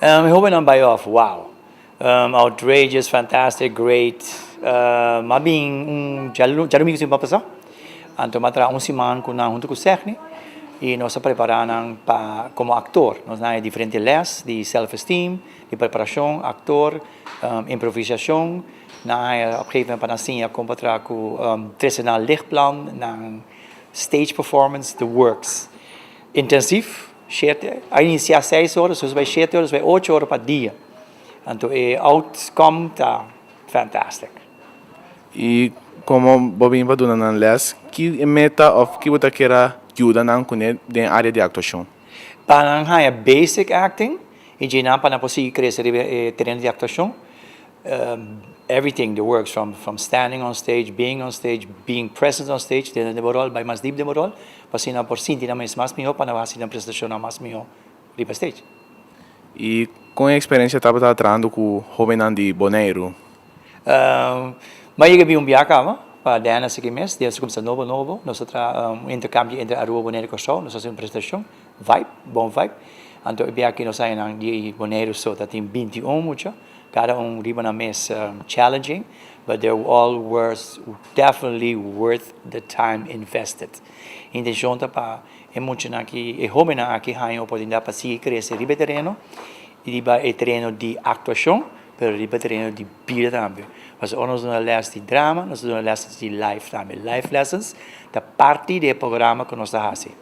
HOBENNAN BYOF, wow. Outrageous, fantastic, great. Mabing JADUMINGU sa papasa. Anto matra SIMAN ko na junto com SERKA e nós preparamos como actor. Nós temos diferentes les de self-esteem, de preparação, actor, improvisação. Na op een gegeven moment panasing kom patra ko tradisioneel lichtplan, na stage performance, the works. Intensief, inicia 6 horas, dus bij 7 horas, bij 8 horas per dia. Então, outcome tá fantastic. E como Bobin vai donar na les, que meta of que você quer ajuda na na área de atuação? Para a basic acting, e já não para possível crescer terreno de atuação. Everything that works from standing on stage, being present on stage, de moral, by mais deep de moral, para na por sentir mais melhor para na na prestação mais melhor riba stage. E com a experiência estava tratando com o HOBENNAN de Bonaire. Mas eu vi viaje para Diana mês, desde começar novo, nós intercâmbio entre Aruba e Bonaire com nós fazemos uma prestação, bom vibe. Então eu vi aqui nós saímos de Bonaire só, tem 21 muito. Cada riba na mês challenging, but they're all definitely worth the time invested. Intenção para emocionar que HOBENNAN aqui há oportunidade para seguir crescer riba terreno, riba terreno de atuação, pero riba terreno de vida também. Mas nós damos lessons de drama, nós damos lessons de life também, life lessons, da parte do programa que nós fazemos.